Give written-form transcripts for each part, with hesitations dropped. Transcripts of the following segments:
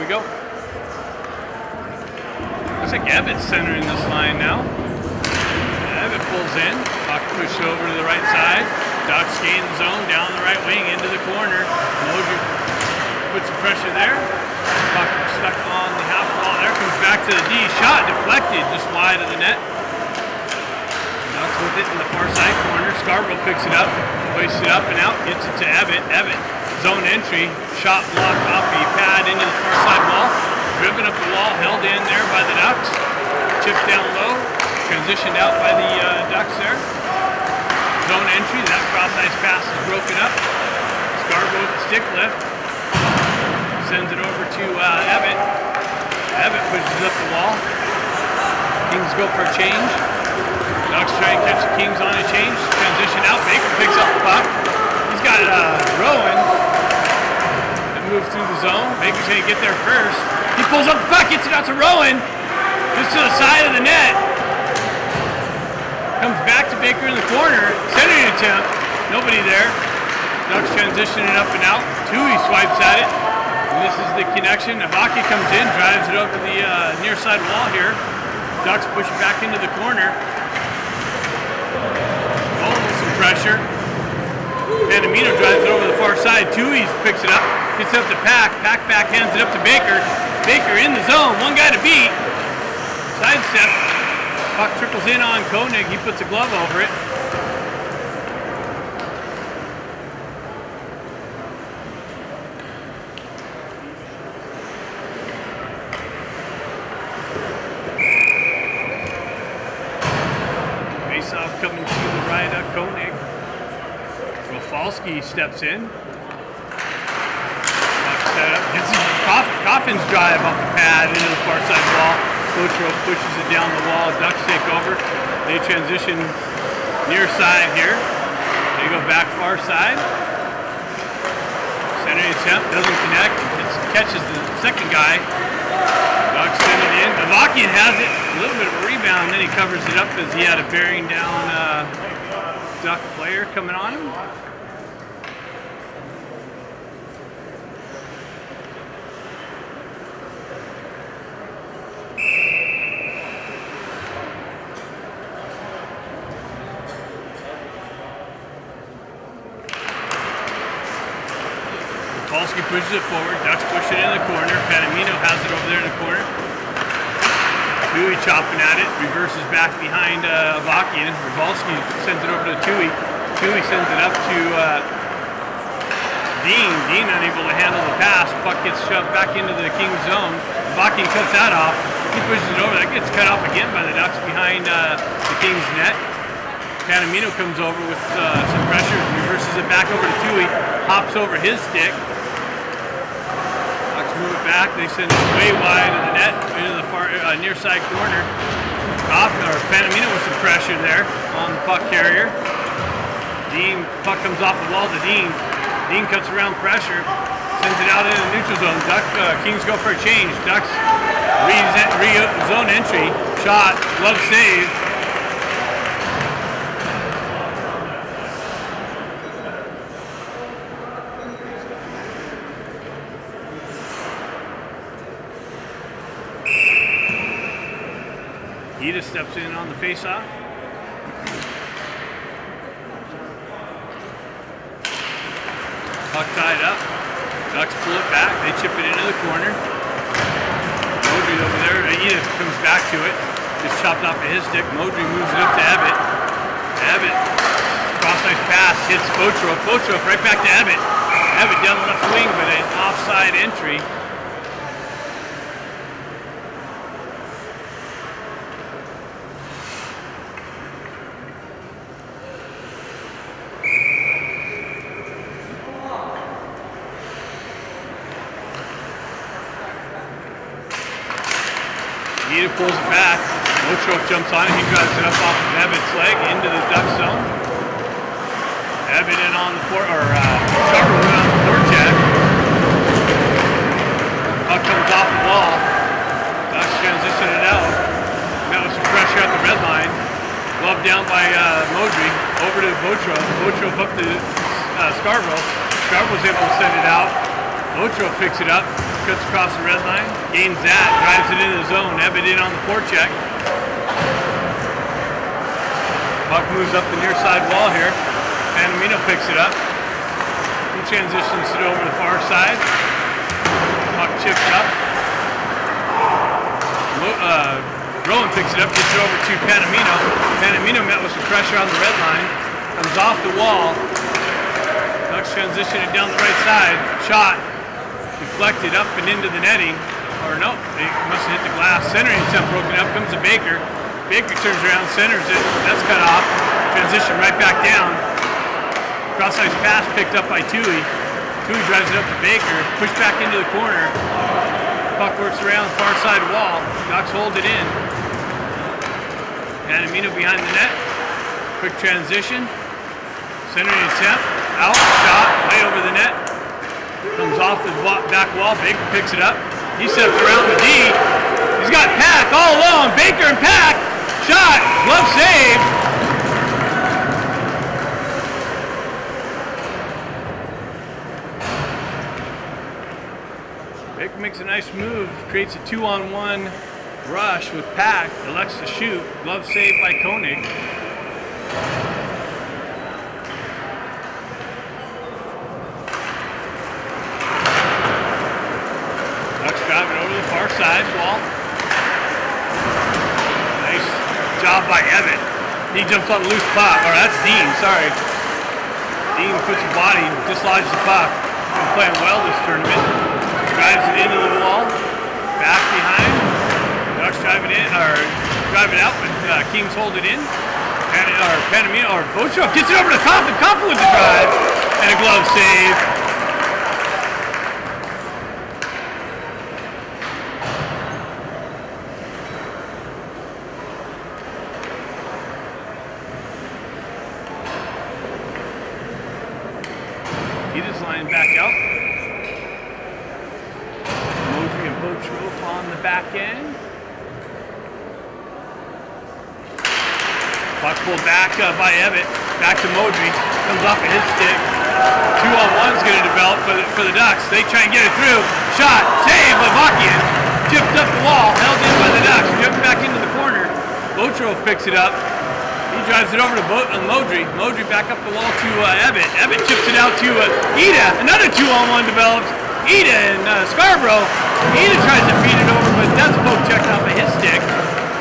we go. Looks like Ebbets centering this line now. Ebbet pulls in. Puck pushed over to the right side. Ducks gain the zone down the right wing into the corner. Moser puts some pressure there. Puck stuck on the half wall there. Comes back to the D. Shot deflected just wide of the net. Ducks with it in the far side corner. Scarborough picks it up. Hoists it up and out. Gets it to Ebbet. Ebbet. Zone entry. Shot blocked off the pad into the far side wall. Driven up the wall. Held in there by the Ducks. Chipped down low. Transitioned out by the Ducks there. Zone entry. That cross ice pass is broken up. Scarborough with the stick lift. Sends it over to Ebbet. Ebbet pushes up the wall. Kings go for a change. Ducks try and catch the Kings on a change. Transition out. Baker picks up the puck. He's got Rowan that moves through the zone. Baker's going to get there first. He pulls up the puck. Gets it out to Rowan. Just to the side of the net. Comes back to Baker in the corner. Centering attempt. Nobody there. Ducks transitioning up and out. Tui swipes at it. And this is the connection. Avaki comes in, drives it over the near side wall here. Ducks push back into the corner. Oh, some pressure. Panamino drives it over the far side. Tui picks it up. Gets it up to Pack. Pack back hands it up to Baker. Baker in the zone. One guy to beat. Sidestep. Puck trickles in on Koenig. He puts a glove over it. Face-off coming to the right of Koenig. Rafalski steps in. Puck set up. This is Coffin's drive off the pad into the far side wall. Coachro pushes it down the wall. Ducks take over. They transition near side here. They go back far side. Center attempt doesn't connect. It catches the second guy. Ducks send it in. Avakian has it. A little bit of a rebound. Then he covers it up as he had a bearing down Duck player coming on him. Rafalski pushes it forward. Ducks push it in the corner. Panamino has it over there in the corner. Tui chopping at it. Reverses back behind Avakian. Rafalski sends it over to Tui. Tui sends it up to Dean. Dean unable to handle the pass. Puck gets shoved back into the Kings zone. Avakian cuts that off. He pushes it over. That gets cut off again by the Ducks behind the Kings net. Panamino comes over with some pressure. Reverses it back over to Tui. Hops over his stick. Move it back. They send it way wide of the net into the far near side corner. Panamino with some pressure there on the puck carrier. Dean, puck comes off the wall to Dean. Dean cuts around pressure, sends it out into the neutral zone. Kings go for a change. Ducks zone entry, shot, glove save. Ida steps in on the face-off. Puck tied up. Ducks pull it back. They chip it into the corner. Modry over there. Ida comes back to it. Just chopped off of his stick. Modry moves it up to Ebbet. Ebbet. Cross-ice pass. Hits Botrop. Botrop right back to Ebbet. Ebbet down the left wing, but an offside entry. Ida pulls it back. Botrop jumps on it. He drives it up off of Ebbet's leg into the Duck zone. Ebbet in on the Scarborough on the forecheck. Puck comes off the wall. Ducks transition it out. Met with some pressure at the red line. Glove down by Modry. Over to Botrop. Botrop up to Scarborough. Scarborough's able to send it out. Botrop picks it up. cuts across the red line, gains that, drives it into the zone. Ebbett in on the forecheck. Puck moves up the near side wall here. Panamino picks it up. He transitions it over to the far side. Puck chipped up. Rowan picks it up, gets it over to Panamino. Panamino met with some pressure on the red line. Comes off the wall. Ducks transition it down the right side. Shot. Deflected up and into the netting. Or no, they must have hit the glass. Centering attempt broken up. Comes to Baker. Baker turns around, centers it. That's cut off. Transition right back down. Cross-ice pass picked up by Tui. Tui drives it up to Baker. Pushed back into the corner. Puck works around the far side wall. Ducks hold it in. Panamino behind the net. Quick transition. Centering attempt. Out. Shot. Way over the net. Comes off the back wall. Baker picks it up. He steps around the D. He's got Pack all alone. Baker and Pack. Shot. Glove save. Baker makes a nice move. Creates a 2-on-1 rush with Pack. Elects to shoot. Glove save by Koenig. Driving over the far side wall. Nice job by Evan. He jumps on the loose puck. Or that's Dean, sorry. Dean puts his body, dislodges the puck. He's playing well this tournament. Drives it into the wall. Back behind. Ducks drive it in, or drive it out, but Kings hold it in. Panamino, or Bochro gets it over to Coffin. Coffin with the drive. And a glove save. Line back out. Mosley and Bochro on the back end. Puck pulled back by Ebbett. Back to Modry. Comes off of his stick. 2-on-1's going to develop for the Ducks. They try and get it through. Shot. Save by Vakian. Chipped up the wall. Held in by the Ducks. Jumped back into the corner. Bochro picks it up. He drives it over to Modry. Modry back up the wall to Ebbett. Ebbett chips it out to Ida. Another 2-on-1 develops. Ida and Scarborough. Ida tries to feed it over, but that's poke checked off of his stick.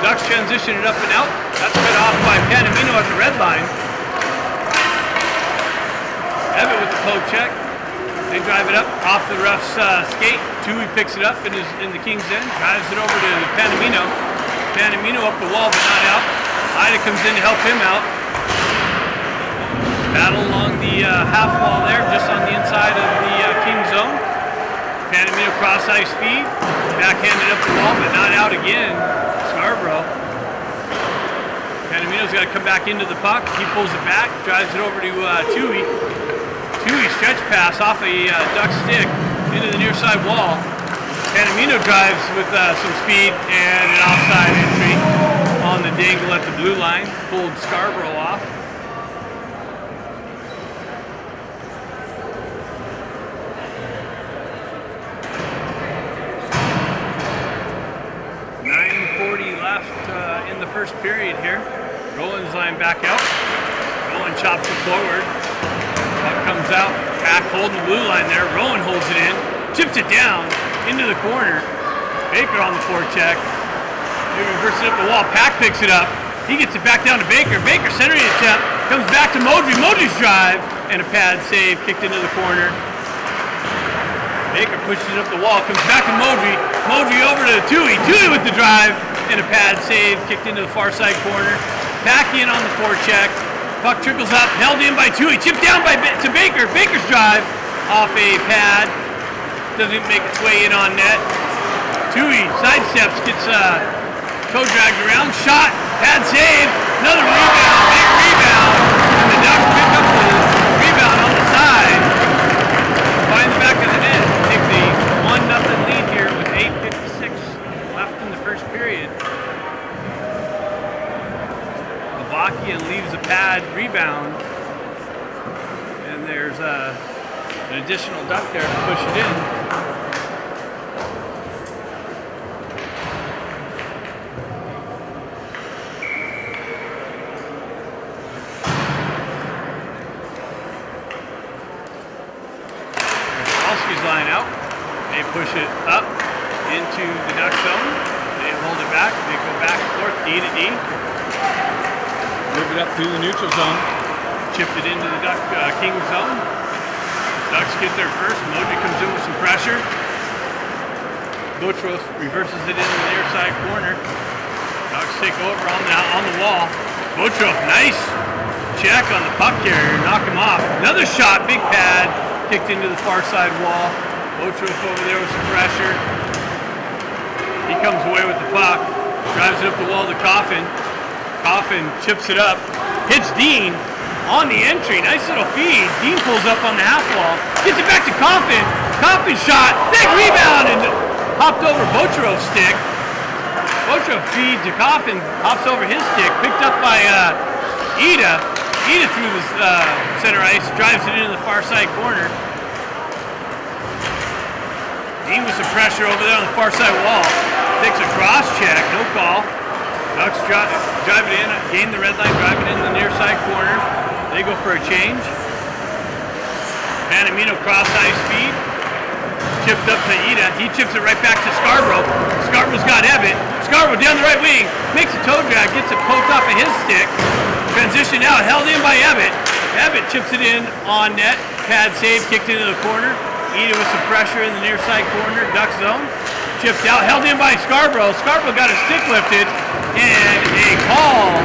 Ducks transition it up and out. That's cut off by Panamino at the red line. Ebbett with the poke check. They drive it up off the rough's skate. Tui picks it up in the King's end. Drives it over to Panamino. Panamino up the wall, but not out. Ida comes in to help him out. Battle along the half wall there, just on the inside of the King zone. Panamino cross ice feed. Backhanded up the wall, but not out again. Scarborough. Panamino's got to come back into the puck. He pulls it back, drives it over to Tui. Tui stretch pass off a Duck stick into the near side wall. Panamino drives with some speed and an offside entry on the dangle at the blue line. Pulled Scarborough off. .9:40 left in the first period here. Rowan's line back out. Rowan chops it forward. Puck comes out. Back holding the blue line there. Rowan holds it in. Chips it down into the corner. Baker on the forecheck. He reverses it up the wall. Pack picks it up. He gets it back down to Baker. Baker centering attempt. Comes back to Modry. Modry's drive. And a pad save kicked into the corner. Baker pushes it up the wall. Comes back to Modry. Modry over to Tui. Tui with the drive. And a pad save kicked into the far side corner. Pack in on the forecheck. Puck trickles up. Held in by Tui. Chipped down to Baker. Baker's drive off a pad. Doesn't make its way in on net. Tui sidesteps, gets toe dragged around, shot, pad save, another rebound, big rebound, and the Ducks pick up the rebound on the side. Find the back of the net, take the 1-0 lead here with 8:56 left in the first period. Avakian leaves a pad rebound, and there's an additional Duck there to push it in. Kowalski's line out. They push it up into the Duck zone. They hold it back. They go back and forth, D to D. Move it up through the neutral zone. Chip it into the Duck King zone. Ducks get there first. Moji comes in with some pressure. Boutros reverses it into the near side corner. Ducks take over on the wall. Boutros, nice check on the puck carrier. Knock him off. Another shot, big pad. Kicked into the far side wall. Boutros over there with some pressure. He comes away with the puck. Drives it up the wall to Coffin. Coffin chips it up. Hits Dean. On the entry, nice little feed. Dean pulls up on the half wall. Gets it back to Coffin. Coffin shot. Big rebound and hopped over Boutros' stick. Boutros feed to Coffin. Hops over his stick. Picked up by Ida. Ida through the center ice. Drives it into the far side corner. Dean with some pressure over there on the far side wall. Takes a cross check. No call. Ducks drive it in. Gain the red line. Drive it into the near side corner. They go for a change. Panamino cross ice feed. Chipped up to Ida. He chips it right back to Scarborough. Scarborough's got Ebbett. Scarborough down the right wing. Makes a toe drag. Gets it poked off of his stick. Transition out. Held in by Ebbett. Ebbett chips it in on net. Pad save. Kicked into the corner. Ida with some pressure in the near side corner. Duck zone. Chipped out. Held in by Scarborough. Scarborough got his stick lifted. And a call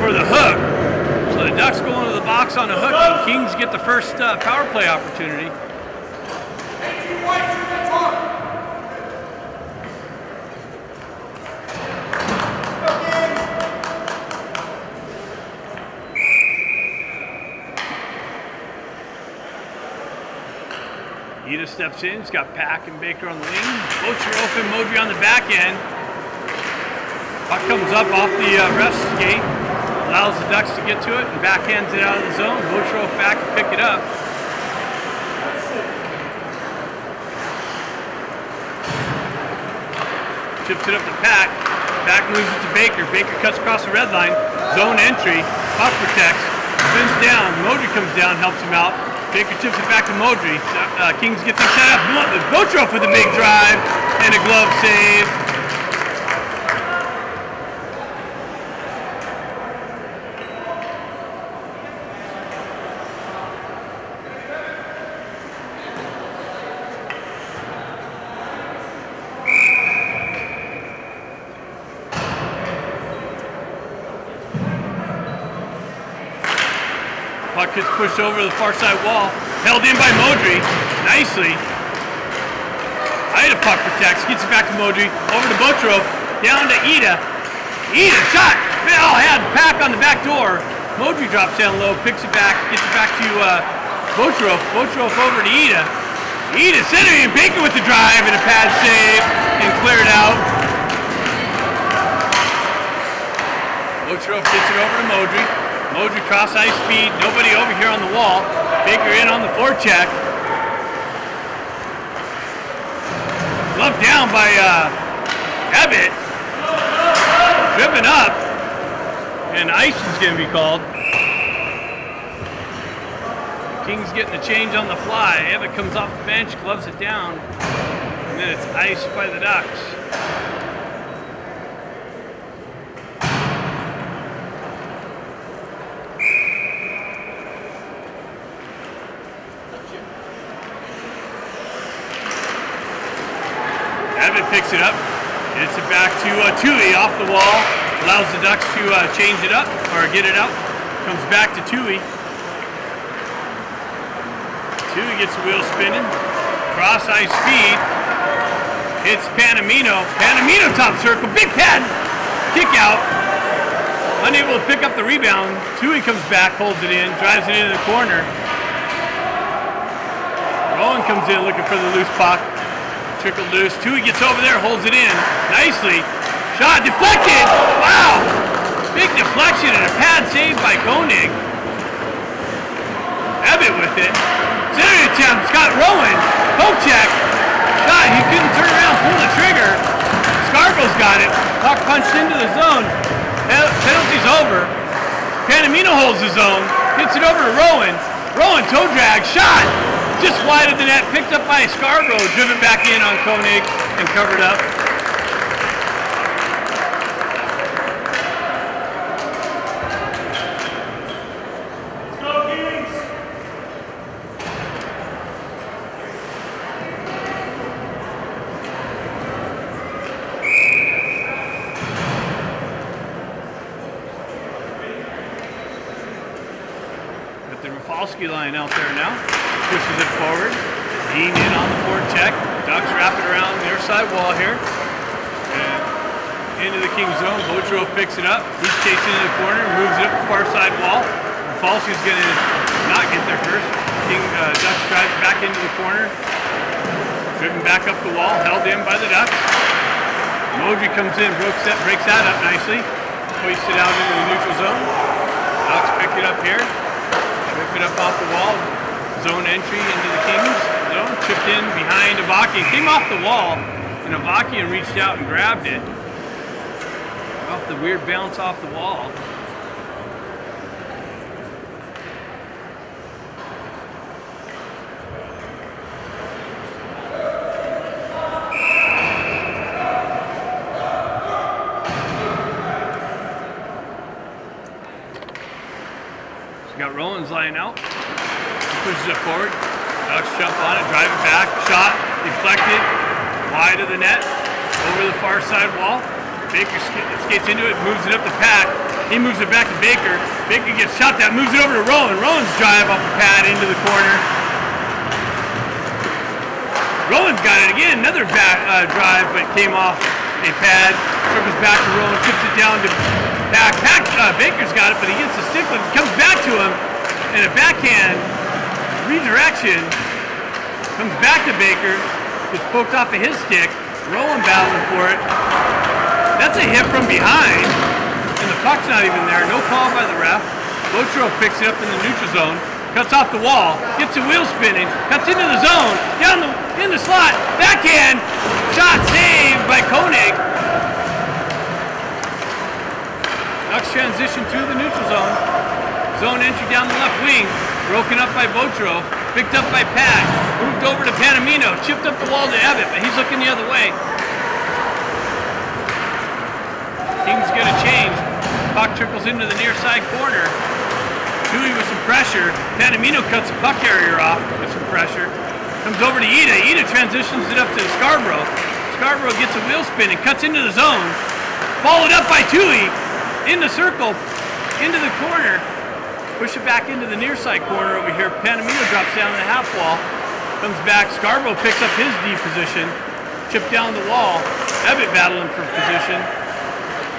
for the hook. So the Ducks go into the box on a hook, and Kings get the first power play opportunity. Ida steps in. He's got Pack and Baker on the wing. Bocher open, Moji on the back end. Puck comes up off the ref's skate. Allows the Ducks to get to it and backhands it out of the zone. Boutros back to pick it up. Chips it up to Pack. Pack moves it to Baker. Baker cuts across the red line. Zone entry. Puck protects. Spins down. Modry comes down, helps him out. Baker chips it back to Modry. Kings get them set up. Boutros with a big drive and a glove save. Puck gets pushed over the far side wall. Held in by Modry. Nicely. Ida puck protects. Gets it back to Modry. Over to Boutros. Down to Ida. Ida shot. Oh, had Pack on the back door. Modry drops down low. Picks it back. Gets it back to Boutros. Boutros over to Ida. Ida centering. Baker with the drive and a pad save. And cleared out. Boutros gets it over to Modry. Modry cross ice speed, nobody over here on the wall. Baker in on the forecheck. Glove down by Ebbett. Driven up. And ice is going to be called. Kings getting the change on the fly. Ebbett comes off the bench, gloves it down. And then it's iced by the Ducks. Ebbett picks it up, gets it back to Tui off the wall, allows the Ducks to change it up, or get it out, comes back to Tui. Tui gets the wheel spinning, cross ice speed, hits Panamino, Panamino top circle, big pad, kick out, unable to pick up the rebound. Tui comes back, holds it in, drives it into the corner. Rowan comes in looking for the loose puck. Trickled loose. Tui gets over there, holds it in. Nicely. Shot deflected. Wow. Big deflection and a pad saved by Koenig. Ebbett with it. Center attempt. Scott Rowan. Poke check. Shot. He couldn't turn around, pull the trigger. Scarborough's got it. Puck punched into the zone. Penalty's over. Panamino holds the zone. Gets it over to Rowan. Rowan toe drag. Shot. just wide of the net, picked up by Scarborough, driven back in on Koenig and covered up. The Rafalski line out there now, pushes it forward. Dean in on the forecheck. Ducks wrap it around near side wall here. And into the King zone. Botrov picks it up. He's chasing in the corner, moves it up the far side wall. Rafalski's going to not get there first. Ducks drive back into the corner. Driven back up the wall, held in by the Ducks. Modry comes in, breaks that up nicely. Hoists it out into the neutral zone. Ducks pick it up here. Rip it up off the wall, zone entry into the Kings zone, chipped in behind Avakian, came off the wall, and Avakian reached out and grabbed it. Off the weird bounce off the wall. Got Rollins lying out, pushes it forward, Ducks jump on it, drive it back, shot, deflected, wide of the net, over the far side wall. Baker skates into it, moves it up the pad, he moves it back to Baker. Baker gets shot that, moves it over to Rollins. Rollins drive off the pad into the corner. Rollins got it again, another drive, but came off a pad, circles back to Rollins, tips it down to Baker's got it, but he gets the stick, but it comes back to him, and a backhand redirection comes back to Baker, gets poked off of his stick, Rowan battling for it. That's a hit from behind, and the puck's not even there, no call by the ref. Botrov picks it up in the neutral zone, cuts off the wall, gets the wheel spinning, cuts into the zone, in the slot, backhand, shot saved by Koenig. Ducks transition to the neutral zone. Zone entry down the left wing. Broken up by Botrov. Picked up by Pat. Moved over to Panamino. Chipped up the wall to Ebbett, but he's looking the other way. King's going to change. Puck trickles into the near side corner. Dewey with some pressure. Panamino cuts the puck carrier off with some pressure. Comes over to Ida. Ida transitions it up to Scarborough. Scarborough gets a wheel spin and cuts into the zone. Followed up by Dewey. In the circle, into the corner, push it back into the near side corner over here. Panamino drops down the half wall, comes back. Scarborough picks up his D position, chipped down the wall. Ebbett battling for position.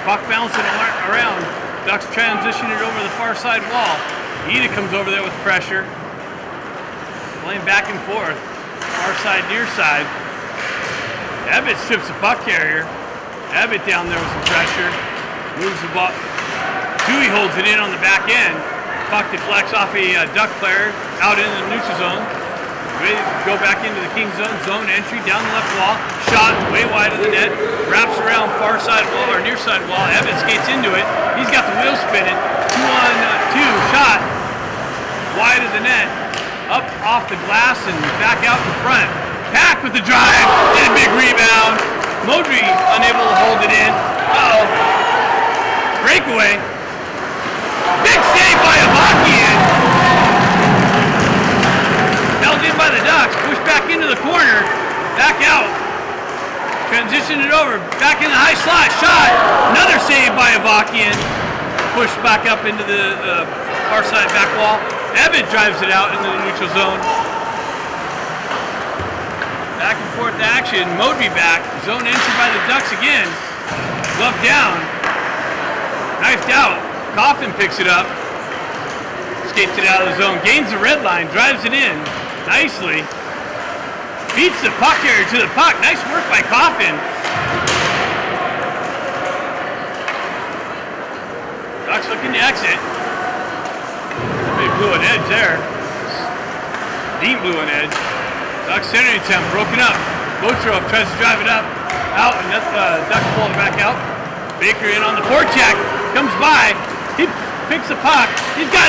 Puck bouncing around. Ducks transition it over the far side wall. Ida comes over there with pressure, playing back and forth. Far side, near side. Ebbett strips the puck carrier. Ebbett down there with some pressure. Moves the ball. Dewey holds it in on the back end. Puck deflects off a Duck player out in the neutral zone. Ready to go back into the King zone. Zone entry down the left wall. Shot way wide of the net. Wraps around far side wall or near side wall. Evan skates into it. He's got the wheel spinning. 2-on-2 shot. Wide of the net. Up off the glass and back out in front. Pack with the drive. And a big rebound. Modry unable to hold it in. Uh-oh. Breakaway. Big save by Avakian. Held in by the Ducks. Pushed back into the corner. Back out. Transition it over. Back in the high slot. Shot. Another save by Avakian. Pushed back up into the far side back wall. Ebbett drives it out into the neutral zone. Back and forth action. Modry back. Zone entry by the Ducks again. Glove down. Knifed out. Coffin picks it up. Skates it out of the zone. Gains the red line. Drives it in. Nicely. Beats the puck carrier to the puck. Nice work by Coffin. Ducks looking to exit. They blew an edge there. Dean blew an edge. Ducks centering attempt. Broken up. Botrov tries to drive it up. Out. And Ducks pull it back out. Baker in on the forecheck. Comes by, he picks the puck, he's got,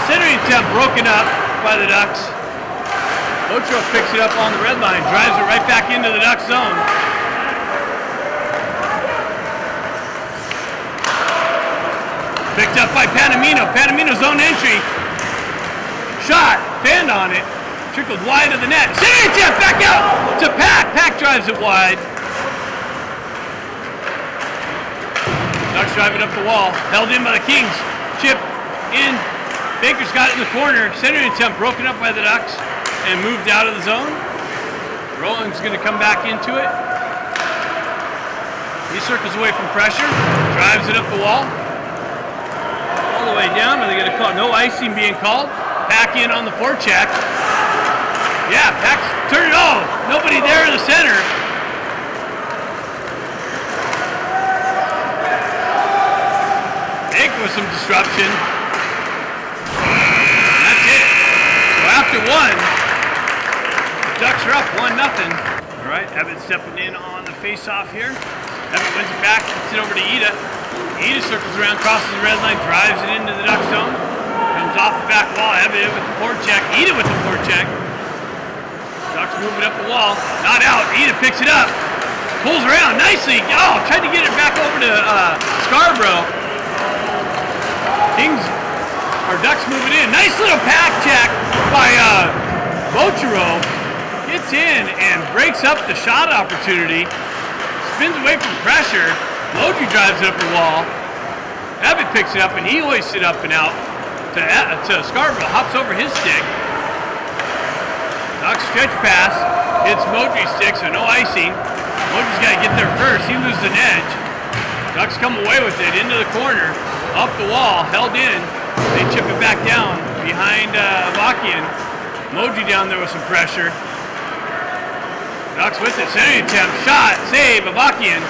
centering attempt broken up by the Ducks. Botrov picks it up on the red line, drives it right back into the Duck zone. Picked up by Panamino. Panamino zone entry. Shot, fanned on it. Trickled wide of the net. Center attempt, back out to Pack. Pack drives it wide. Ducks drive it up the wall. Held in by the Kings. Chip in. Baker's got it in the corner. Center attempt broken up by the Ducks and moved out of the zone. Roland's going to come back into it. He circles away from pressure. Drives it up the wall. All the way down. Are they going to call? No icing being called. Pack in on the forecheck. Yeah, Pack's turned it. Oh, nobody there in the center. Baker with some disruption. And that's it. So after one, the Ducks are up 1-0. All right, Evan stepping in on the face-off here. Evan wins it back, gets it over to Ida. Ida circles around, crosses the red line, drives it into the Duck zone. Comes off the back wall, Evan with the forecheck. Ida with the forecheck. Ducks move it up the wall, not out. Ida picks it up, pulls around nicely. Oh, tried to get it back over to Scarborough. Kings, our Ducks moving in. Nice little pack check by Bochero. Gets in and breaks up the shot opportunity. Spins away from pressure. Lodry drives it up the wall. Evan picks it up and he hoists it up and out to Scarborough. Hops over his stick. Ducks stretch pass. Hits Modry's stick, so no icing. Modry's got to get there first. He loses an edge. Ducks come away with it into the corner. Up the wall, held in. They chip it back down behind Avakian. Modry down there with some pressure. Ducks with it, center attempt, shot, save, Avakian.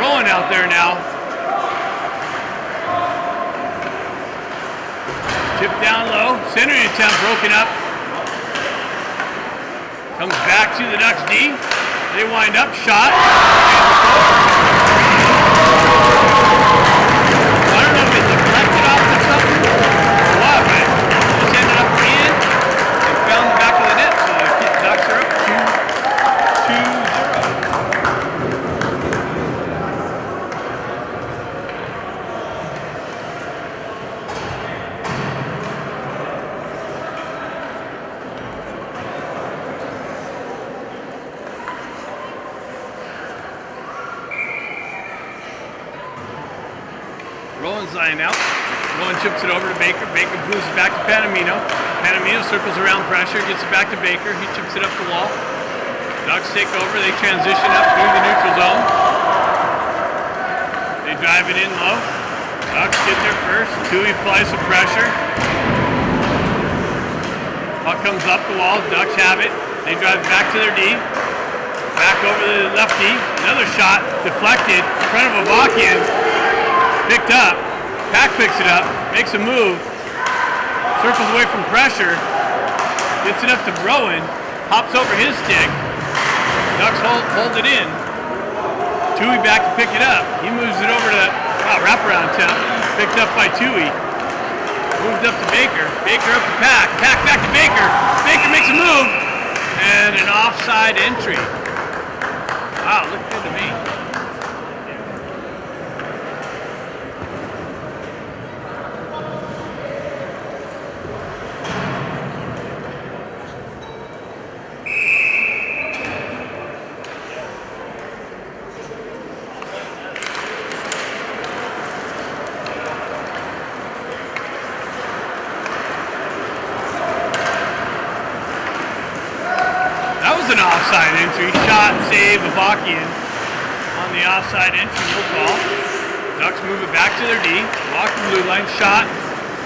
Rolling out there now. Chip down low, center attempt broken up. Comes back to the Ducks D. They wind up, shot. I don't know if it's deflected off or something or what, but it just ended up in and found the back of the net, so the Ducks are up 2-0. Roland's line out. Roland chips it over to Baker. Baker moves it back to Panamino. Panamino circles around pressure, gets it back to Baker. He chips it up the wall. Ducks take over. They transition up through the neutral zone. They drive it in low. Ducks get there first. Tui applies some pressure. Puck comes up the wall. Ducks have it. They drive back to their D. Back over the left D. Another shot deflected in front of Avakian. Picked up. Pack picks it up. Makes a move. Circles away from pressure. Gets it up to Rowan. Hops over his stick. Ducks hold it in. Tui back to pick it up. He moves it over to wraparound attempt. Picked up by Tui. Moved up to Baker. Baker up to Pack. Pack back to Baker. Baker makes a move. And an offside entry. Wow, looked good to me. An offside entry, shot, save, Avakian on the offside entry, no call. Ducks move it back to their D, walk the blue line, shot,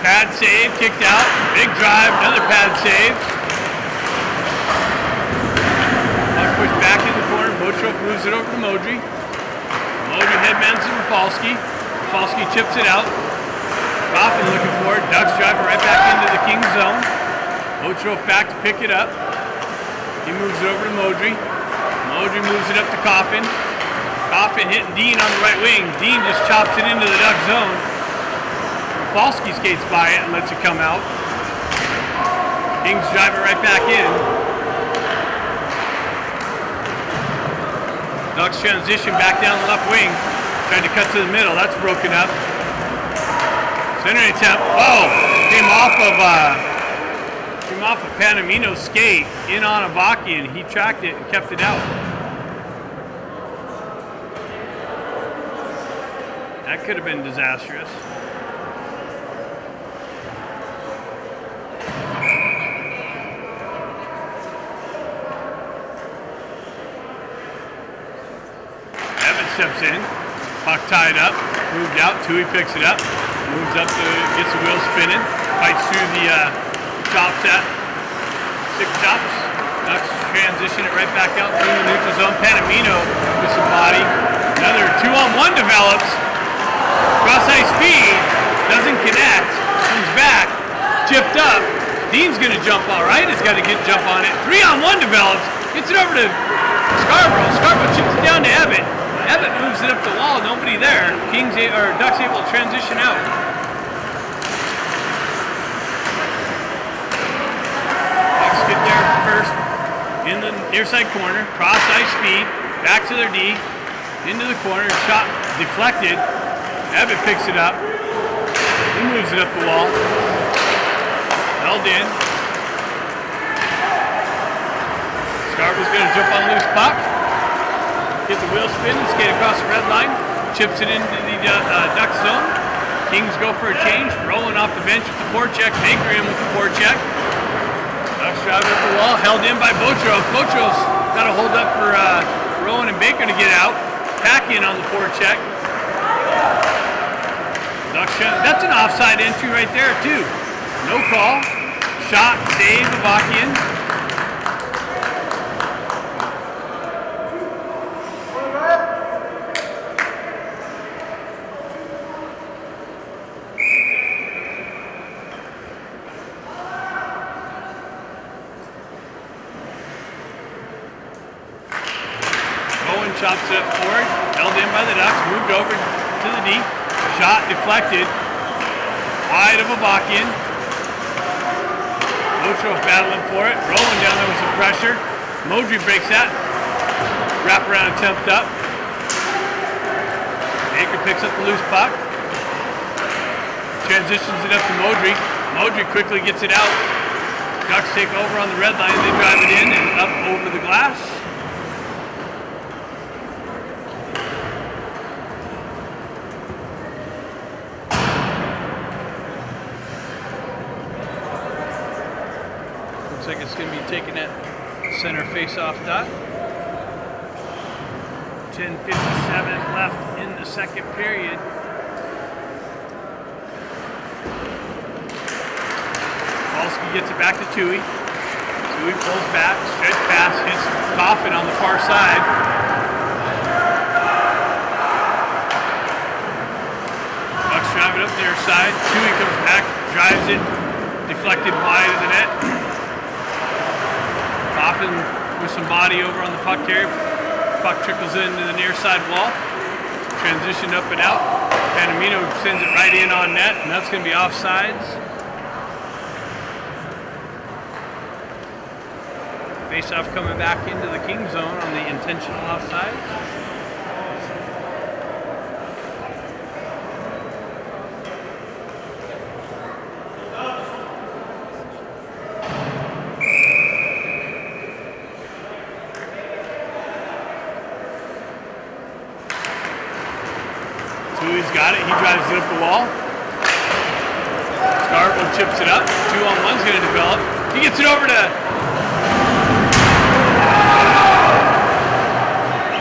pad save, kicked out, big drive, another pad save. Puck pushed back in the corner, Botrov moves it over to Modry. Modry headmans to Rafalski. Rafalski chips it out. Coffin looking for it, Ducks drive it right back into the Kings zone. Botrov back to pick it up. He moves it over to Modry. Modry moves it up to Coffin. Coffin hitting Dean on the right wing. Dean just chops it into the Duck zone. Rafalski skates by it and lets it come out. Kings drive it right back in. Ducks transition back down the left wing. Tried to cut to the middle. That's broken up. Center attempt. Oh! Came off of Panamino's skate in on Avakian. He tracked it and kept it out. That could have been disastrous. Steps in, puck tied up, moved out, Tui picks it up, moves up, gets the wheel spinning, fights through the chop set, 6 chops, Ducks transition it right back out through the neutral zone. Panamino with some body, another 2-on-1 develops, cross ice speed, doesn't connect, comes back, chipped up, Dean's gonna jump all right, it's got to get jump on it, 3-on-1 develops, gets it over to Scarborough chips it down to Ebbett. Ebbett moves it up the wall, nobody there. Ducks able to transition out. Ducks get there first in the near side corner, cross ice speed, back to their D, into the corner, shot deflected. Ebbett picks it up. He moves it up the wall. Held in. Scarborough's going to jump on loose puck. Get the wheel spin and skate across the red line. Chips it into the Ducks zone. Kings go for a change. Rolling off the bench with the forecheck. Baker in with the forecheck. Ducks drive up the wall. Held in by Botros. Botros got to hold up for Rowan and Baker to get out. Pack in on the forecheck. Ducks, that's an offside entry right there too. No call. Shot, save, Avakian. Chops it forward, held in by the Ducks, moved over to the D, shot deflected, wide of Avakian. Botros battling for it, rolling down there with some pressure. Modry breaks that, wraparound attempt up. Baker picks up the loose puck, transitions it up to Modry. Modry quickly gets it out. Ducks take over on the red line, they drive it in and up over the glass. Looks like it's going to be taking that center face-off dot. 10:57 left in the second period. Walski gets it back to Tui. Tui pulls back, stretch pass, hits Coffin on the far side. Bucks drive it up their side. Tui comes back, drives it, deflected wide of the net. Coffin with some body over on the puck carrier. Puck trickles into the near side wall. Transition up and out. Panamino sends it right in on net, and that's going to be offsides. Face-off coming back into the King zone on the intentional offsides. Tui's got it. He drives it up the wall. Scarborough chips it up. 2-on-1's going to develop. He gets it over to...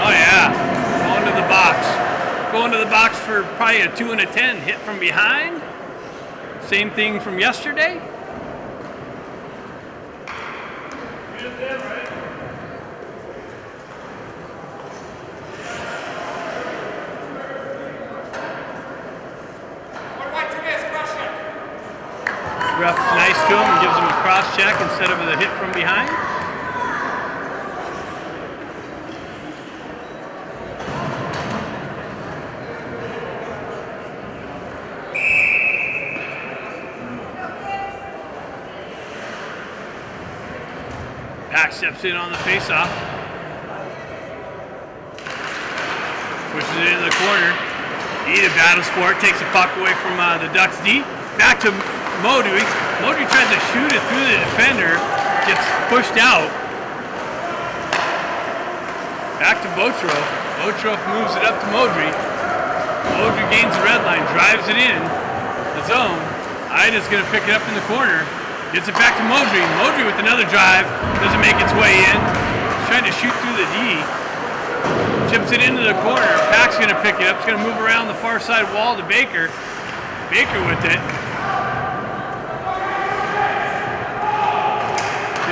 Oh, yeah. Going to the box. Going to the box for probably a 2 and a 10. Hit from behind. Same thing from yesterday. Ref's nice to him and gives him a cross check instead of a hit from behind. Pack steps in on the face-off. corner. Ida battles for it, takes the puck away from the Ducks D. Back to Modu. Modu tries to shoot it through the defender, gets pushed out. Back to Botrov. Botrov moves it up to Modry. Modry gains the red line, drives it in the zone. Ida's going to pick it up in the corner. Gets it back to Modry. Modry with another drive. Doesn't make its way in. He's trying to shoot through the D. Chips it into the corner. Pack's going to pick it up. It's going to move around the far side wall to Baker. Baker with it.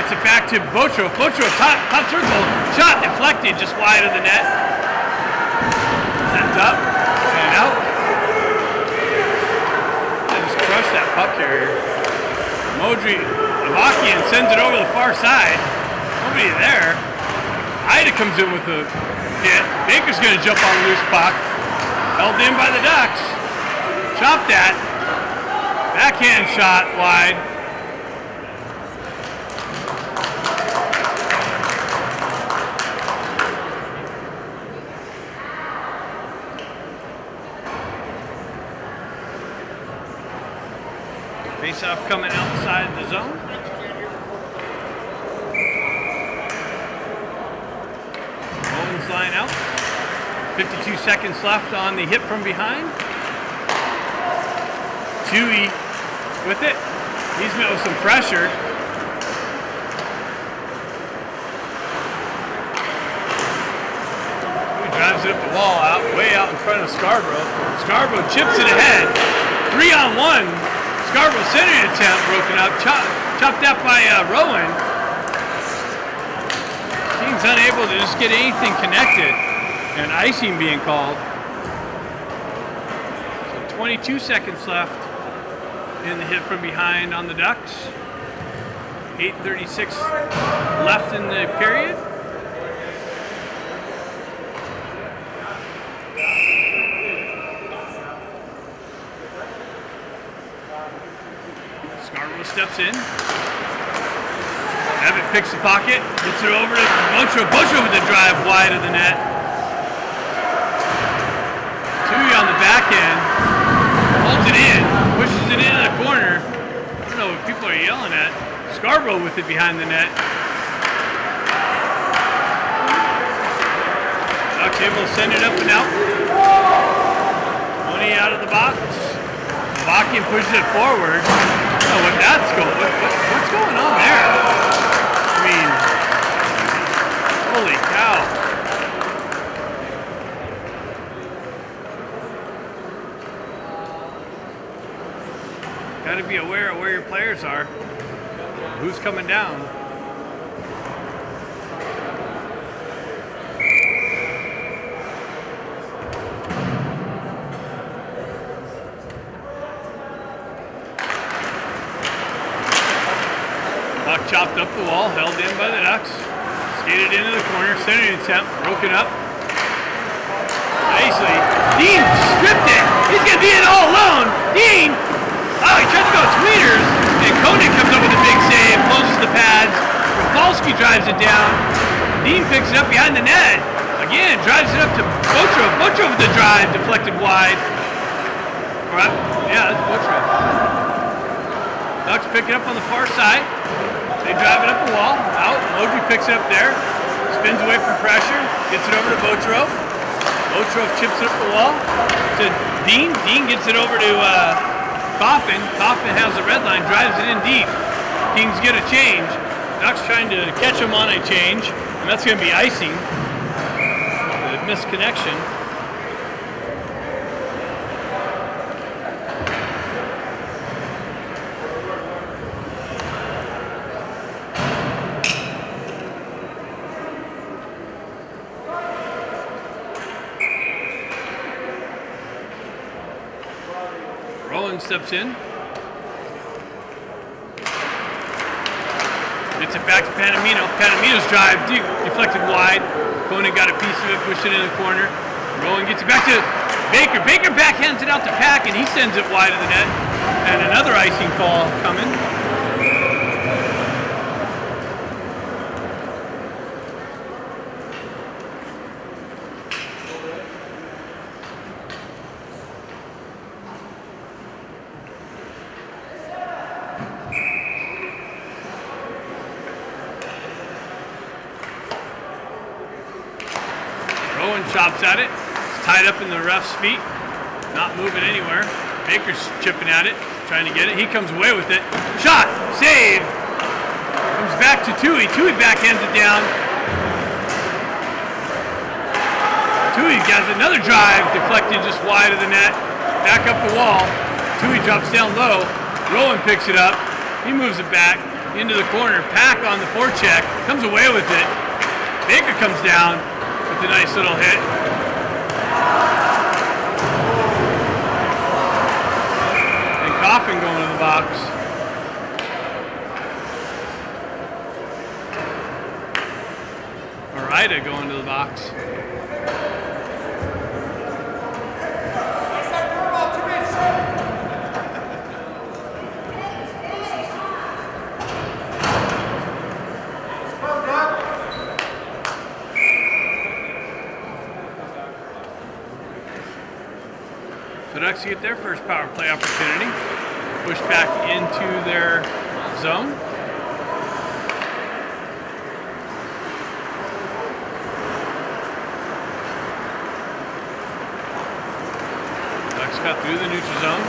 Gets it back to Botrov. Botrov, top circle. Shot deflected just wide of the net. Sent up. And out. Just crushed that puck carrier. Modry, Avakian sends it over the far side. Nobody there. Ida comes in with the hit. Baker's going to jump on a loose puck. Held in by the Ducks. Chopped that. Backhand shot wide. Face-off coming outside the zone. Owens line out. 52 seconds left on the hit from behind. Tui with it. He's met with some pressure. Tui drives it up the wall, way out in front of Scarborough. Scarborough chips it ahead. 3-on-1. Scarborough centering attempt broken up, chopped up by Rowan. Team's unable to just get anything connected, and icing being called. So 22 seconds left in the hit from behind on the Ducks. 8:36 left in the period. Steps in. Evan picks the pocket, gets it over to Botrov. Botrov with the drive wide of the net. Tui on the back end. Holds it in, pushes it into the corner. I don't know what people are yelling at. Scarborough with it behind the net. Ducks able to send it up and out. 20 out of the box. Vakian pushes it forward. I don't know what that's going. What's going on there? I mean, holy cow! Got to be aware of where your players are. Who's coming down? Puck chopped up the wall, held in by the Ducks. Skated into the corner, centering attempt, broken up. Nicely. Dean stripped it. He's going to be in all alone. Dean! Oh, he tried to go tweeters. And Koenig comes up with a big save, closes the pads. Rafalski drives it down. Dean picks it up behind the net. Again, drives it up to Botrov. Botrov with the drive, deflected wide. Right? Yeah, that's Botrov. Ducks pick it up on the far side. They drive it up the wall, out. Modry picks it up there, spins away from pressure, gets it over to Botrov. Botrov chips it up the wall to Dean. Dean gets it over to Coffin. Coffin has the red line, drives it in deep. Kings get a change. Ducks trying to catch him on a change, and that's going to be icing. A misconnection. Steps in. Gets it back to Panamino. Panamino's drive deflected wide. Koenig got a piece of it, pushed it in the corner. Rowan gets it back to Baker. Baker backhands it out to Pack, and he sends it wide of the net. And another icing call coming. Rowan chops at it. It's tied up in the ref's feet. Not moving anywhere. Baker's chipping at it, trying to get it. He comes away with it. Shot! Save! Comes back to Tui. Tui backhands it down. Tui has another drive, deflected just wide of the net. Back up the wall. Tui drops down low. Rowan picks it up. He moves it back into the corner. Pack on the forecheck. Comes away with it. Baker comes down with a nice little hit. And Coffin going to the box. Morita going to the box. So Ducks get their first power play opportunity. Push back into their zone. Ducks got through the neutral zone.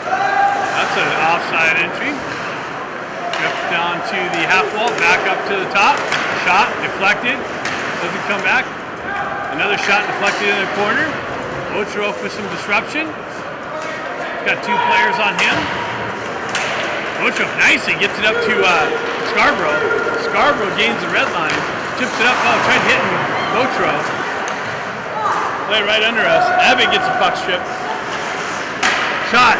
That's an offside entry. Drift down to the half wall, back up to the top. Shot, deflected. Doesn't come back. Another shot deflected in the corner. Ochoa with some disruption. He's got two players on him. Ochoa nicely gets it up to Scarborough. Scarborough gains the red line. Chips it up. Oh, tried hitting Ochoa. Play right under us. Abbott gets a puck strip. Shot.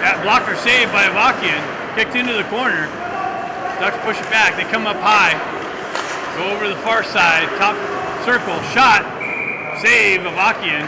That blocker saved by Avakian. Kicked into the corner. Ducks push it back. They come up high. Go over to the far side. Top circle. Shot. Save Avakian.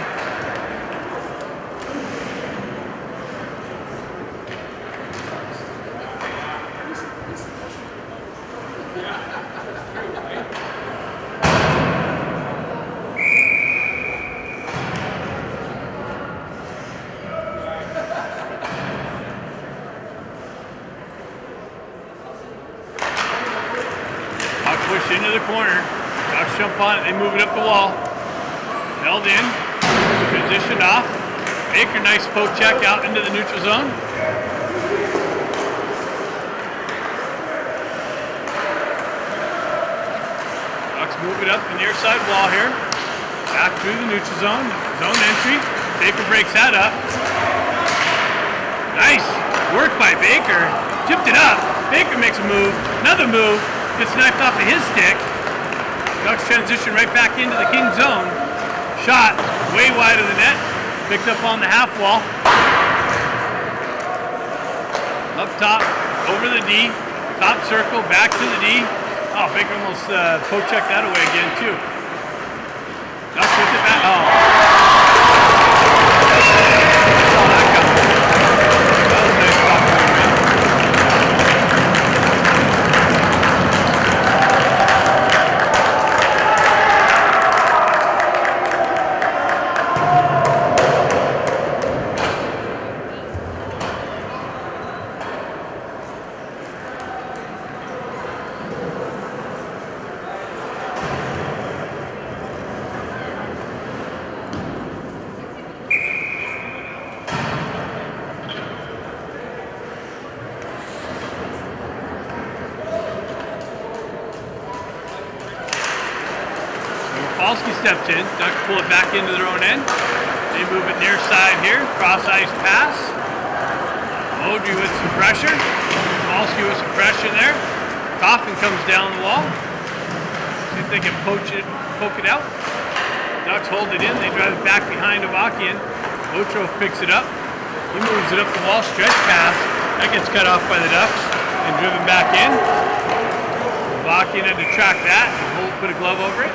Push into the corner. Ducks jump on it. They move it up the wall. Held in. Positioned off. Baker, nice poke check out into the neutral zone. Ducks move it up the near side wall here. Back through the neutral zone. Zone entry. Baker breaks that up. Nice work by Baker. Tipped it up. Baker makes a move. Another move. Gets knifed off of his stick. Ducks transition right back into the King zone. Shot way wide of the net. Picked up on the half wall. Up top, over the D. Top circle, back to the D. Oh, Baker almost poke checked that away again too. Ducks with it back. Oh. Oh, that got it. That was a nice stop there, man. Falsky steps in. Ducks pull it back into their own end. They move it near side here. Cross ice pass. Modry with some pressure. Falsky with some pressure there. Coffin comes down the wall. See if they can poke it out. Ducks hold it in. They drive it back behind Avakian. Otrof picks it up. He moves it up the wall. Stretch pass. That gets cut off by the Ducks and driven back in. Avakian had to track that and put a glove over it.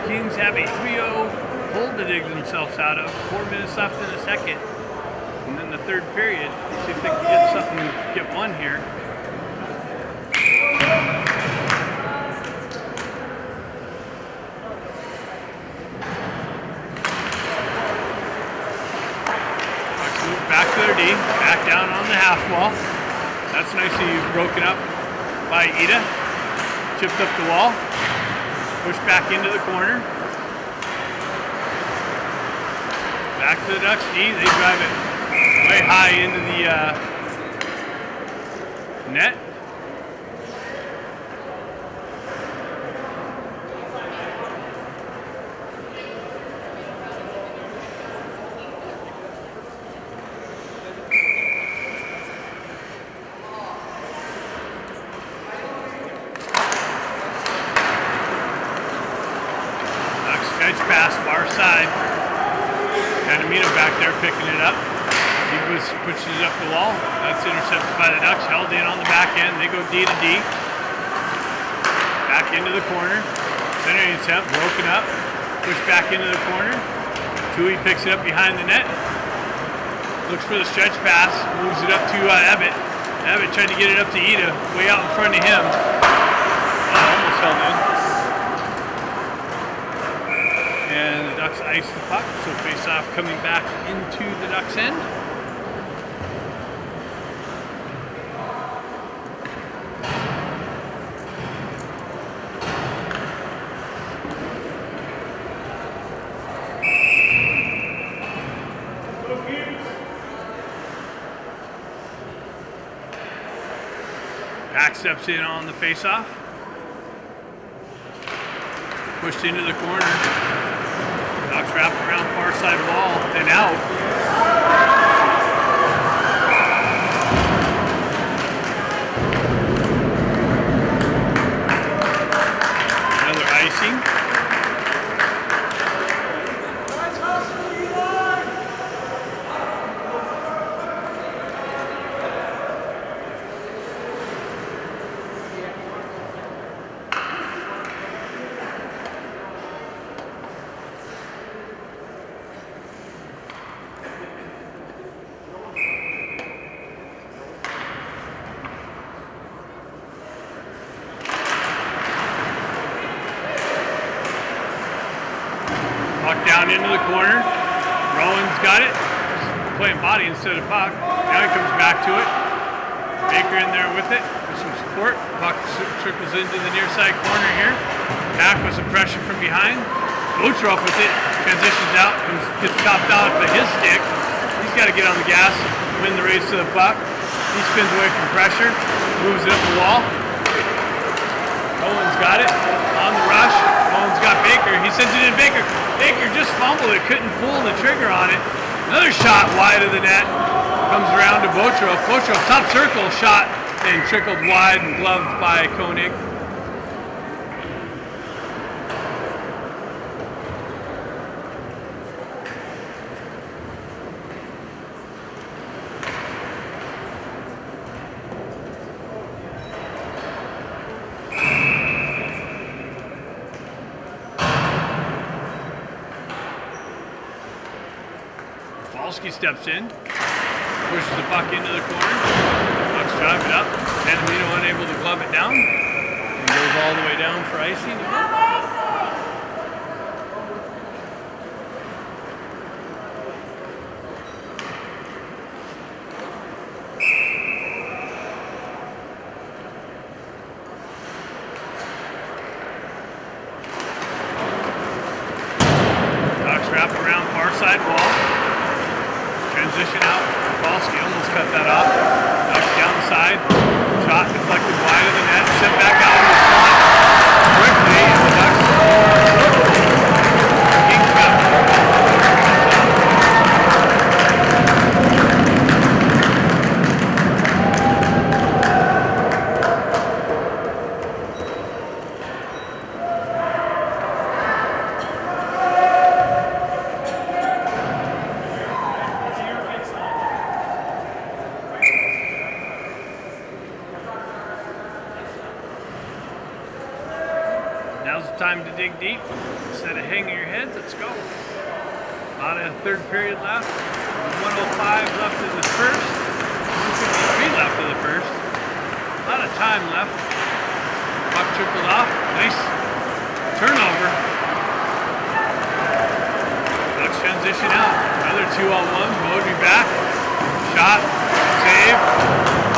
Kings have a 3-0 hold to dig themselves out of. 4 minutes left in the second. And then the third period. See if they can get something, get one here. Ducks move back to their D. Back down on the half wall. That's nicely broken up by Ida. Chipped up the wall. Pushed back into the corner. Back to the Ducks D. They drive it way high into the net. Edge pass, far side. Kanamino back there picking it up. He pushes it up the wall. That's intercepted by the Ducks. Held in on the back end. They go D to D. Back into the corner. Centering attempt, broken up. Pushed back into the corner. Tui picks it up behind the net. Looks for the stretch pass. Moves it up to Ebbett. Ebbett tried to get it up to Ida. Way out in front of him. Almost held in. And the Ducks ice the puck, so face-off coming back into the Ducks' end. Back steps in on the face-off. Pushed into the corner. Ducks wrap around far side wall and out. Another icing. Puck down into the corner. Rowan's got it. He's playing body instead of puck. Now he comes back to it. Baker in there with it for some support. Puck trickles into the near side corner here. Back with some pressure from behind. Botrop with it. Transitions out. Gets topped out of his stick. He's got to get on the gas. Win the race to the puck. He spins away from pressure. Moves it up the wall. Rowan's got it. On the rush. Rowan's got Baker. He sends it in Baker. Baker just fumbled it, couldn't pull the trigger on it. Another shot wide of the net. Comes around to Botrop. Botrop, top circle shot and trickled wide and gloved by Koenig. Falski steps in, pushes the puck into the corner. Ducks drive it up. Kanamino unable to glove it down. And goes all the way down for icing. Ducks wrap around far side wall. Transition out. Falski almost cut that off. Ducks down the side. Shot deflected wide of the net. Sent back out in the slot. Quickly, and the Ducks kings up. Now's the time to dig deep. Instead of hanging your head, let's go. About a third period left. 1:05 left in the first. 2:53 left in the first. A lot of time left. Puck trickled off. Nice turnover. Ducks transition out. Another 2-on-1. Modry back. Shot. Save.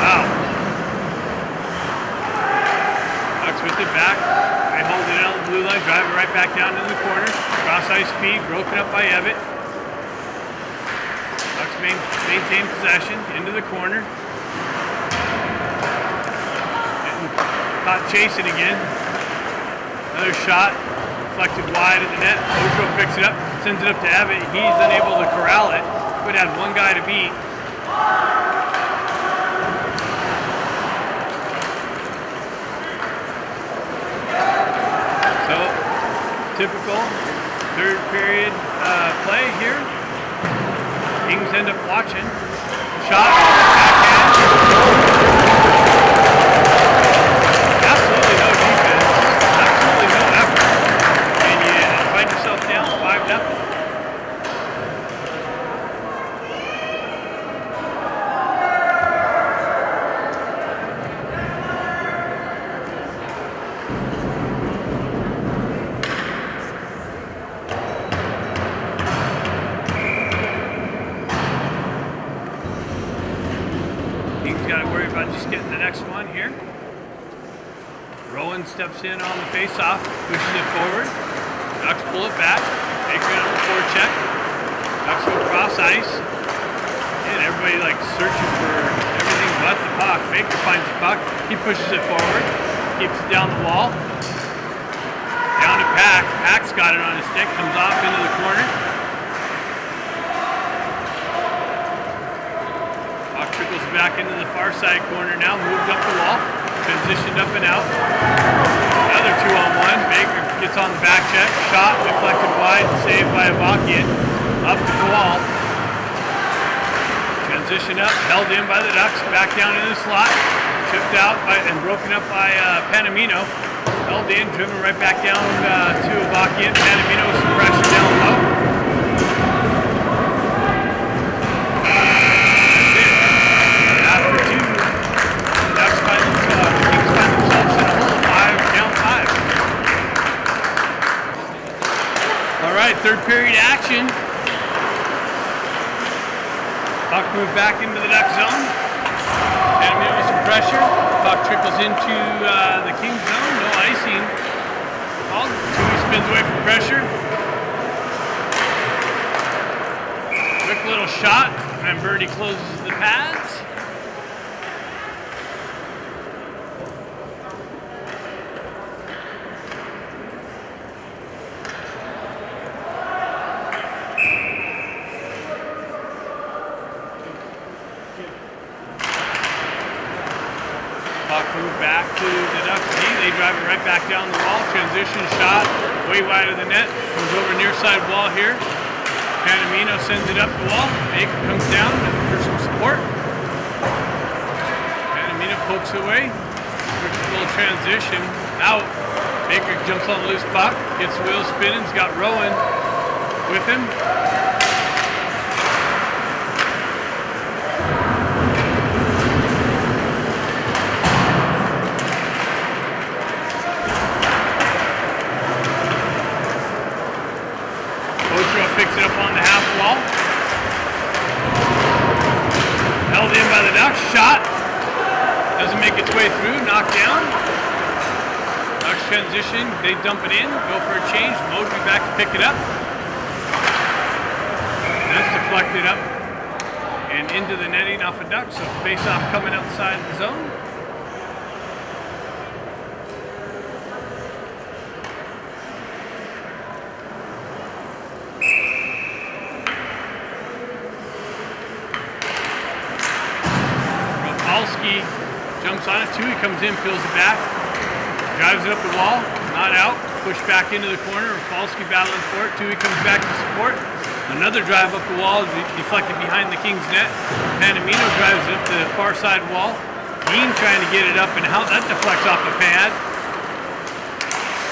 Wow. drive it right back down into the corner. Cross ice feed, broken up by Evitt. Ducks maintain possession into the corner. Getting caught chasing again. Another shot, deflected wide at the net. Ojo picks it up, sends it up to Evitt. He's unable to corral it. Would have one guy to beat. So, typical third period play here. Kings end up watching. Shot, backhand. Absolutely no defense. Absolutely no effort. And you find yourself down 5-0. Getting the next one here. Rowan steps in on the face-off, pushes it forward. Ducks pull it back. Baker on the forecheck. Ducks go cross ice. And everybody like searching for everything but the puck. Baker finds the puck. He pushes it forward. Keeps it down the wall. Down to Pack. Pack's got it on his stick. Comes off into the corner. Trickles back into the far side corner now, moved up the wall, transitioned up and out. Another 2-on-1. Baker gets on the back check, shot, deflected wide, saved by Avakian. Up to the wall. Transition up, held in by the Ducks, back down in the slot, chipped out and broken up by Panamino. Held in, driven right back down to Avakian. Panamino with some pressure down low. Third period action. Puck moved back into the Duck zone. Panamino with some pressure. Puck trickles into the King zone. No icing. Tui spins away from pressure. Quick little shot. And Birdie closes the pads. Back to the Ducks D. They drive it right back down the wall. Transition shot, way wide of the net. Comes over near side wall here. Panamino sends it up the wall. Baker comes down for some support. Panamino pokes away. Quick little transition out. Baker jumps on the loose puck. Gets the wheels spinning. He's got Rowan with him. Picks it up on the half wall. Held in by the Ducks. Shot. Doesn't make its way through. Knocked down. Ducks transition. They dump it in. Go for a change. Mosby back to pick it up. That's deflected up and into the netting off a Duck. So face-off coming outside the zone. Jumps on it, Tui comes in, fills it back, drives it up the wall, not out, pushed back into the corner. Rafalski battling for it, Tui comes back to support. Another drive up the wall, deflected behind the Kings net. Panamino drives it up the far side wall. Dean trying to get it up, and how that deflects off the pad.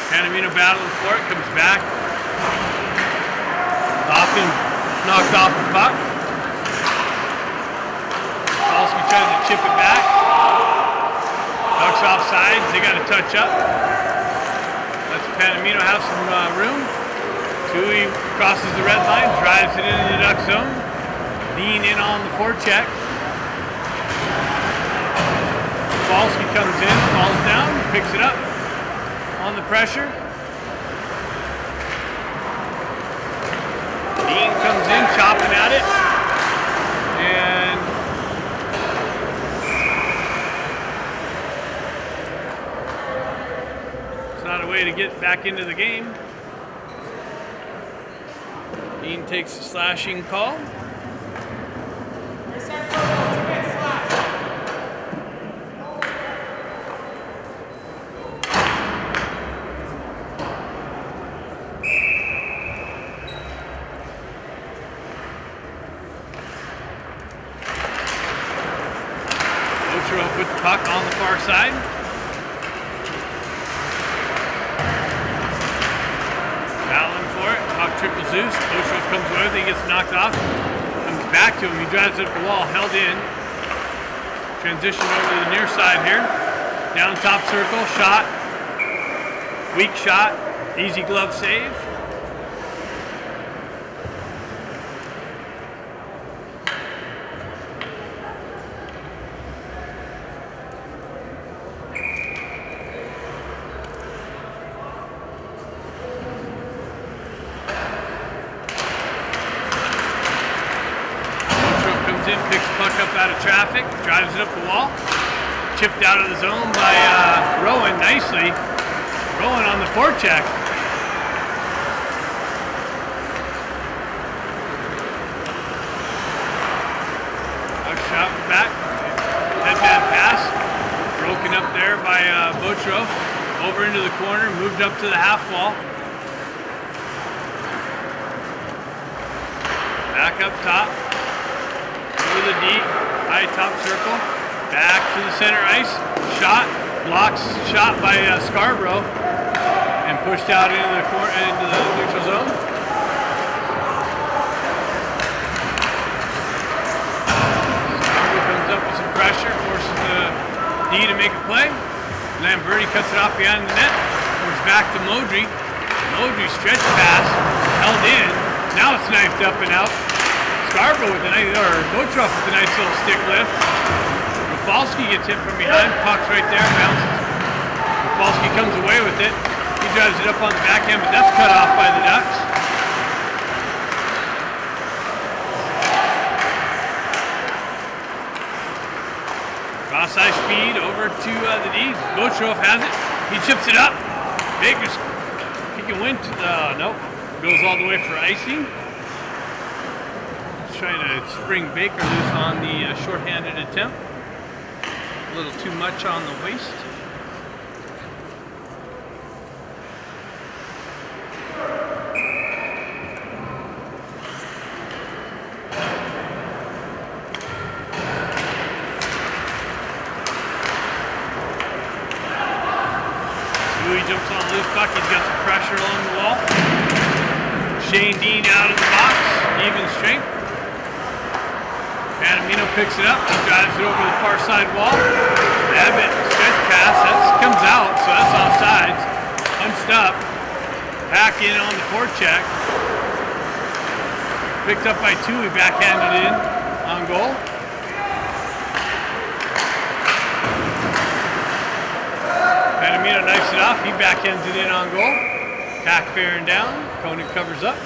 Panamino battling for it, comes back. Dawkins knocked off the puck. Rafalski tries to chip it back. Ducks off sides, they got to touch up. Lets Panamino have some room. Tui crosses the red line, drives it into the Duck zone. Dean in on the forecheck. Falsky comes in, falls down, picks it up on the pressure. Dean comes in, chopping at it. And it's not a way to get back into the game. Dean takes the slashing call. With the puck on the far side. Battling for it. Puck triple Zeus. Ochoa comes with it. He gets knocked off. Comes back to him. He drives it up the wall. Held in. Transition over to the near side here. Down top circle. Shot. Weak shot. Easy glove save. Picks the puck up out of traffic, drives it up the wall, chipped out of the zone by Rowan nicely. Rowan on the forecheck. Shot back, headman pass, broken up there by Botro, over into the corner, moved up to the half wall. Back up top. Over the D, high top circle, back to the center ice, shot, blocks shot by Scarborough, and pushed out into the neutral zone. Scarborough comes up with some pressure, forces the D to make a play. Lamberti cuts it off behind the net, comes back to Modry. Modry stretch pass, held in, now it's knifed up and out. Scarborough with a nice, or Botro with a nice little stick lift. Rafalski gets hit from behind, puck's right there, bounces. Rafalski comes away with it. He drives it up on the backhand, but that's cut off by the Ducks. Cross ice speed over to the D. Botro has it. He chips it up. Baker's, he can win. Nope. Goes all the way for icing. Trying to spring Baker loose on the shorthanded attempt. A little too much on the waist. Louis jumps on the loose puck. He's got some pressure along the wall. Shane Dean out of the box. Even strength. Panamino picks it up, drives it over the far side wall. Abbott, stretch pass, that comes out, so that's offsides. Punched up, back in on the forecheck. Picked up by Tui, backhanded in on goal. Panamino knifes it off, he backhands it in on goal. Pack bearing down, Koenig covers up.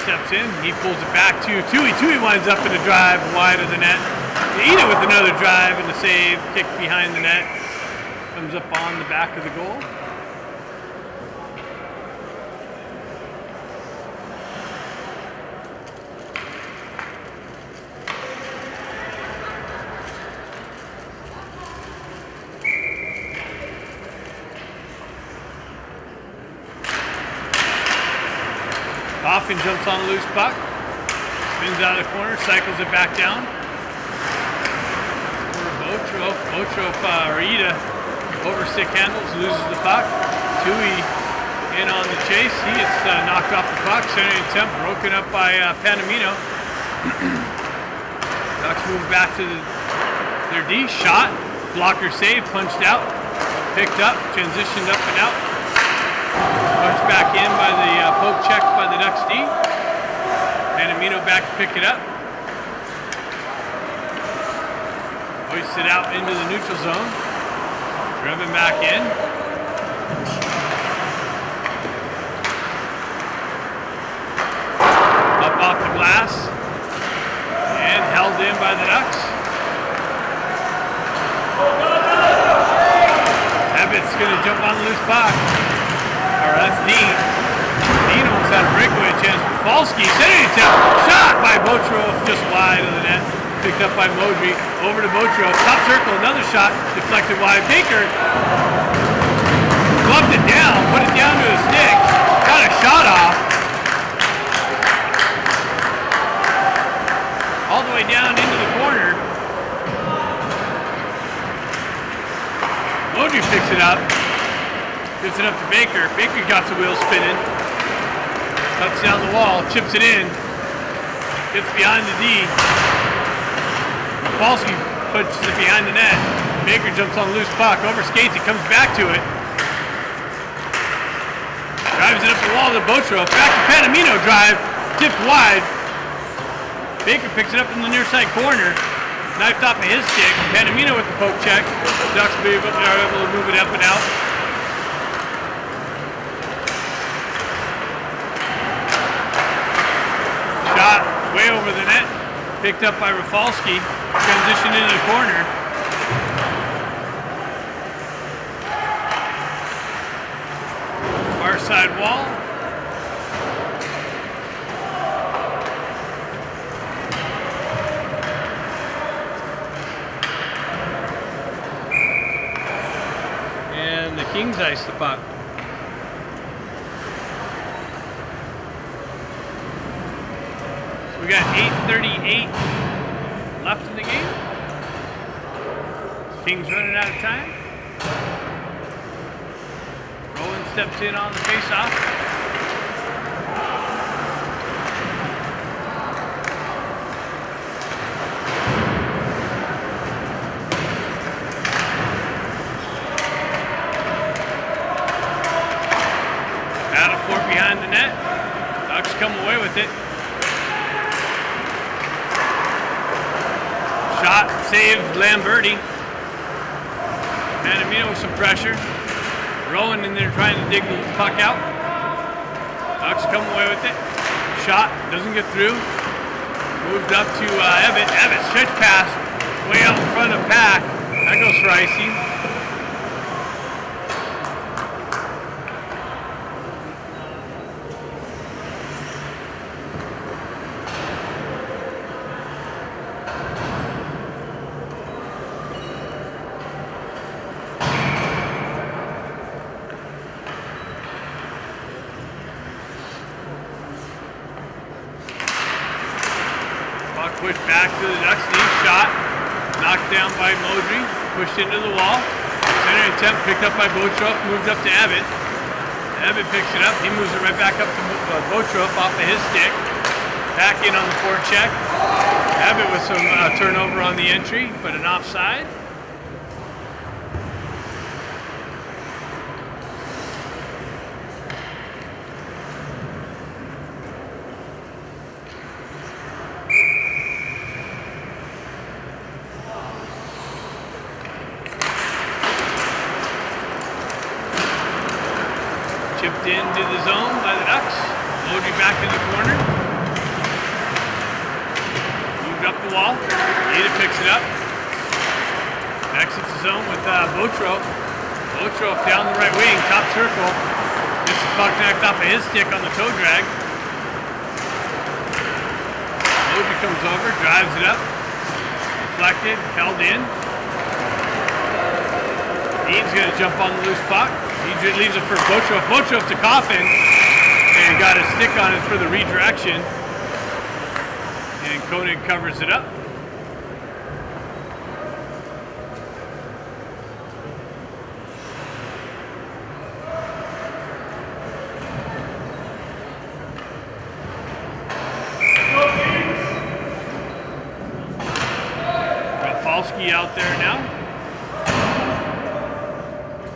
Steps in, he pulls it back to Tui. Tui winds up in a drive wide of the net. Ida with another drive and a save, kick behind the net. Comes up on the back of the goal. Coffin jumps on a loose puck, spins out of the corner, cycles it back down. For Botro, Ida over stick handles, loses the puck. Tui in on the chase, he gets knocked off the puck, centering attempt broken up by Panamino. Ducks move back to their D, shot, blocker save, punched out, picked up, transitioned up and out. Punched back in by the poke check by the Ducks D. Panamino back to pick it up. Hoist it out into the neutral zone. Driven back in. Up off the glass. And held in by the Ducks. Abbott's going to jump on the loose puck. Or that's Dean. Dean almost had a breakaway chance. Falsky centering attempt. Shot by Botrov just wide of the net. Picked up by Modry. Over to Botrov. Top circle. Another shot. Deflected wide. Baker gloved it down. Put it down to his stick. Got a shot off. All the way down into the corner. Modry picks it up. Gives it up to Baker. Baker got the wheel spinning. Cuts down the wall. Chips it in. Gets behind the D. Falsky pushes it behind the net. Baker jumps on the loose puck. Over skates it. Comes back to it. Drives it up the wall to Botrov. Back to Panamino drive. Tipped wide. Baker picks it up in the near side corner. Knifed off of his stick. Panamino with the poke check. Ducks are able to move it up and out. Shot way over the net. Picked up by Rafalski. Transition into the corner. Far side wall. And the Kings ice the puck. We got 8:38 left in the game. Kings running out of time. Rowan steps in on the face-off. Battle for it behind the net. Ducks come away with it. Shot, saved, Lamberti. Panamino with some pressure. Rowan in there trying to dig the puck out. Ducks come away with it. Shot, doesn't get through. Moved up to Evatt. Evatt, stretch pass, way out in front of Pack. That goes for icing. Pushed back to the Ducks, knee shot, knocked down by Modry, pushed into the wall. Center attempt picked up by Botrov, moved up to Evatt. Evatt picks it up, he moves it right back up to Botrov off of his stick. Back in on the forecheck. Evatt with some turnover on the entry, but an offside. Chipped into the zone by the Ducks. Modry back in the corner. Moved up the wall. Ada picks it up. Exits the zone with Botrov. Botrov down the right wing, top circle. Gets the puck knocked off of his stick on the toe drag. Modry comes over, drives it up. Deflected, held in. Dean's going to jump on the loose puck. He leaves it for Botrov. Botrov to Coffin. And got a stick on it for the redirection. And Koenig covers it up. Rafalski out there now.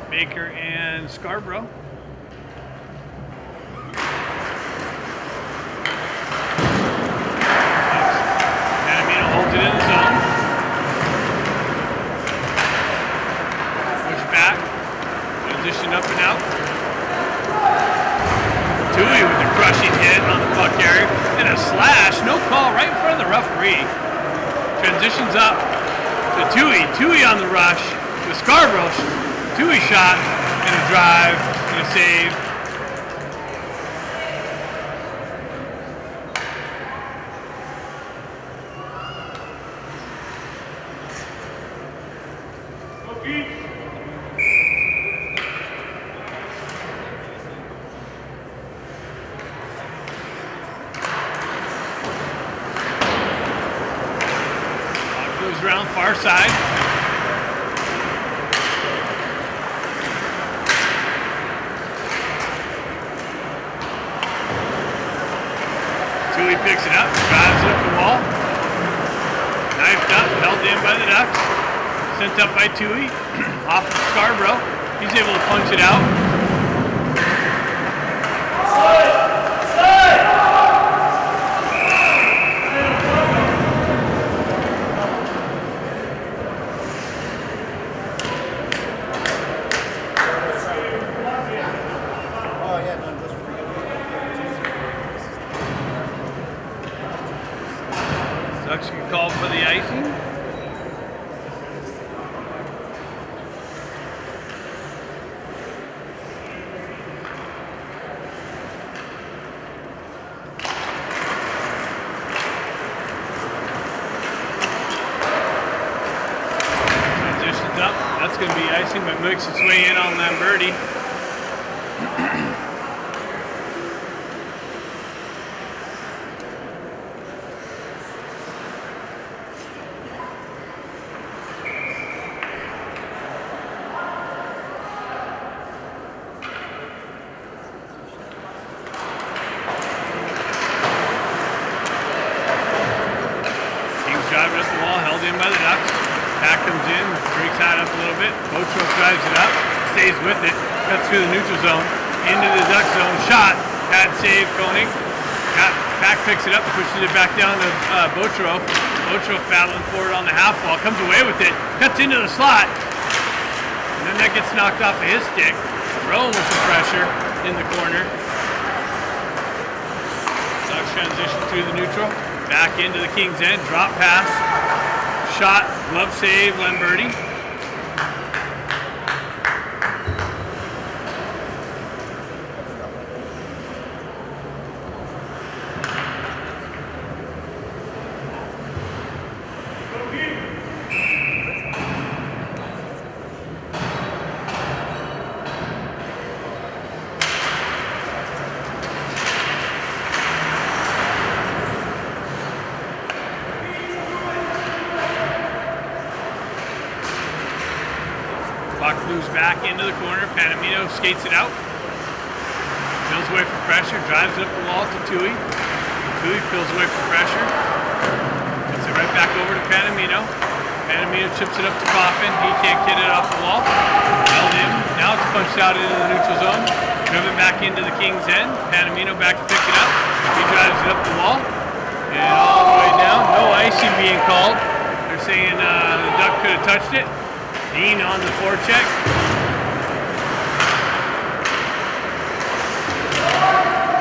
Baker and Scarborough. transitions up to Tui. Tui on the rush with Scarborough. Tui shot and a drive and a save. Goes around far side. Tui picks it up, drives it up the wall. Knifed up, held in by the Ducks. Sent up by Tui, off of Scarborough. He's able to punch it out. Ducks can call for the icing. Transitions up. That's going to be icing, but makes its way in on Lamberti. Driving up the wall, held in by the Ducks. Pack comes in, breaks that up a little bit. Boatro drives it up, stays with it, cuts through the neutral zone, into the Duck zone. Shot, pad save, Koenig. Pack picks it up, pushes it back down to Boatro. Boatro battling forward on the half wall, comes away with it, cuts into the slot. And then that gets knocked off of his stick. Rowan with some pressure in the corner. Ducks transition through the neutral. Back into the King's End, drop pass, shot, glove save, Lamberti. Puck moves back into the corner. Panamino skates it out. Peels away from pressure. Drives it up the wall to Tui. Tui peels away from pressure. Gets it right back over to Panamino. Panamino chips it up to Coffin. He can't get it off the wall. Held in. Now it's punched out into the neutral zone. Driven back into the King's End. Panamino back to pick it up. He drives it up the wall. And all the way down. No icing being called. They're saying the Duck could have touched it. Dean on the forecheck.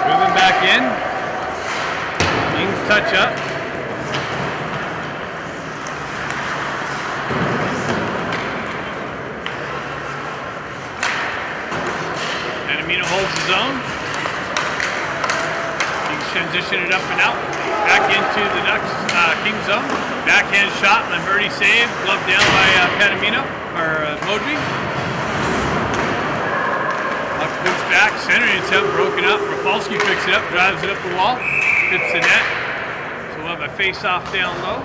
Driven back in. King's touch up. Panamino holds his own. King's transition it up and out. Back into the Ducks King's zone. Backhand shot. Lamberti save. Glove down by Panamino. Or Modry. Puck moves back, centering attempt broken up. Rafalski picks it up, drives it up the wall, hits the net. So we'll have a face-off down low.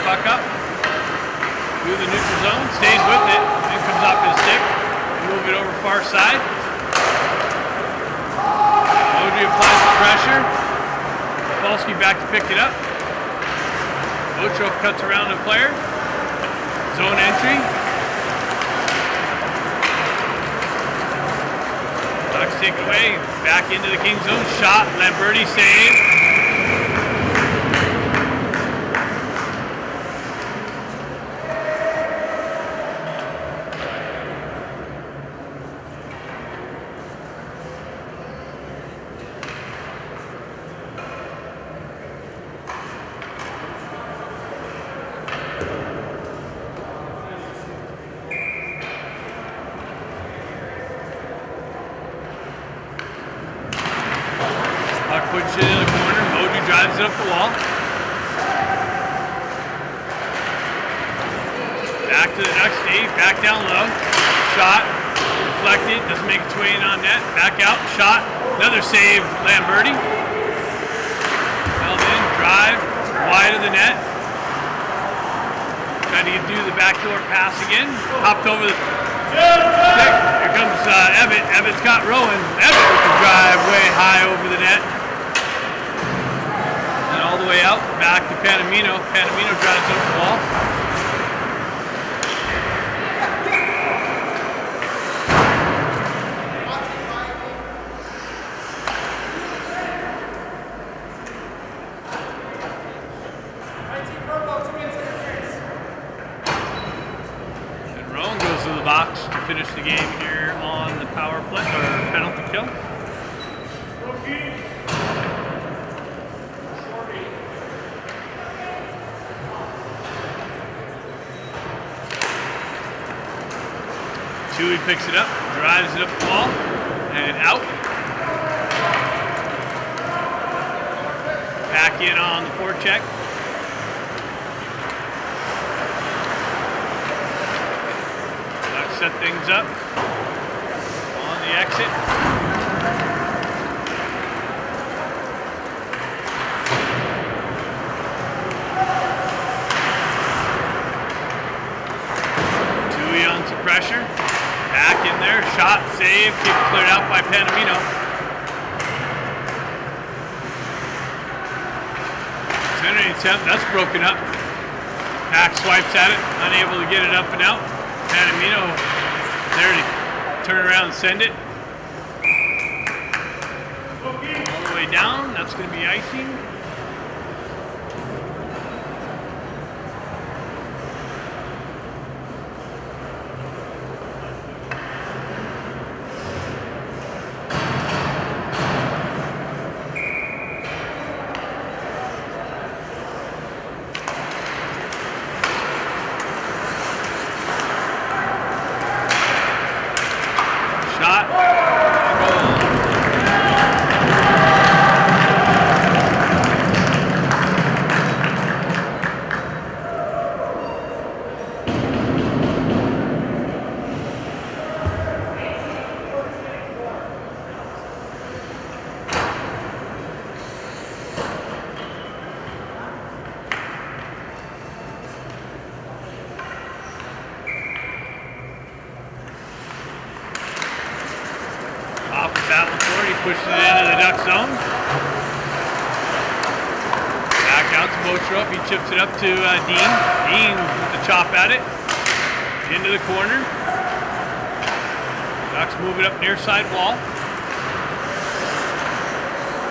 Puck up through the neutral zone, stays with it, then comes off his stick, move it over far side. Modry applies the pressure. Rafalski back to pick it up. Botrov cuts around the player. Zone entry. take it away. Back into the King zone. Shot. Lamberti save. Puts it in the corner. Moju drives it up the wall. Back to the Ducks. Dave. Back down low. Shot. Deflected. Doesn't make its way in on net. Back out. Shot. Another save. Lamberti. Held in. Drive. Wide of the net. Trying to do the backdoor pass again. Hopped over the stick. Here comes Ebbett. Ebbett's got Rowan. Ebbett with the drive way high over the net. All the way out, back to Panamino. Panamino drives up the wall. And Rowan goes to the box to finish the game here on the power play or penalty kill. Chewy picks it up, drives it up the wall, and out. Back in on the forecheck. Let's set things up on the exit. Chewy on some pressure. Back in there, shot, save, kick cleared out by Panamino. Centering attempt, that's broken up. Pack swipes at it, unable to get it up and out. Panamino there to turn around and send it. All the way down, that's going to be icing. Pushes it into the Duck zone. Back out to Botrope. He chips it up to Dean. Dean with the chop at it. Into the corner. Ducks move it up near side wall.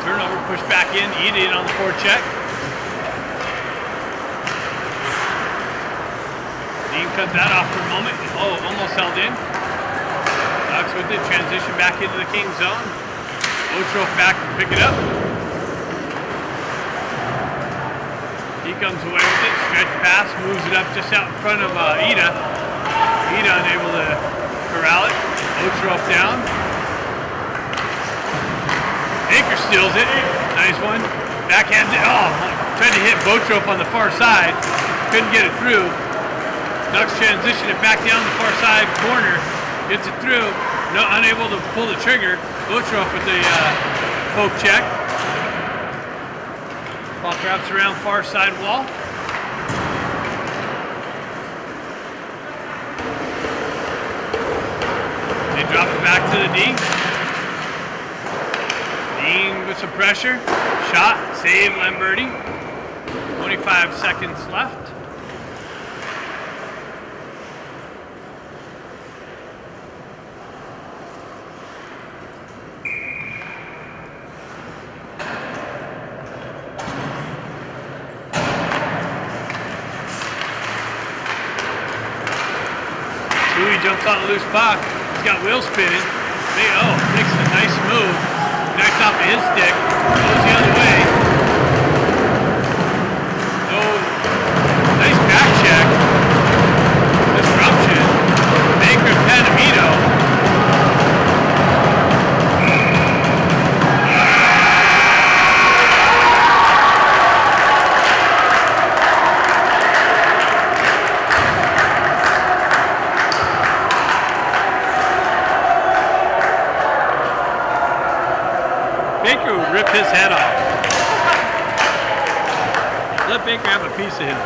Turnover, push back in. Eat it on the forecheck. Dean cut that off for a moment. Oh, almost held in. Ducks with it. Transition back into the King zone. Botrope back to pick it up. He comes away with it. Stretch pass, moves it up just out in front of Ida. Ida unable to corral it. Botrope down. Baker steals it. Nice one. Backhands it. Oh, tried to hit Botrope on the far side. Couldn't get it through. Ducks transition it back down the far side corner. Gets it through. No, unable to pull the trigger. Botrope with the poke check. Puck wraps around far side wall. They drop it back to the D. Dean with some pressure. Shot, save Lamberti. 25 seconds left. He jumps on a loose puck. He's got wheels spinning. Makes a nice move. Knocks off his stick. Goes the other way. Nice back check. Disruption. Baker Panamito. Baker would rip his head off. Let Baker have a piece of him.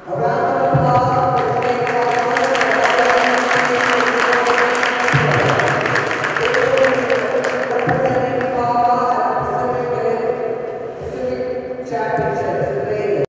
Around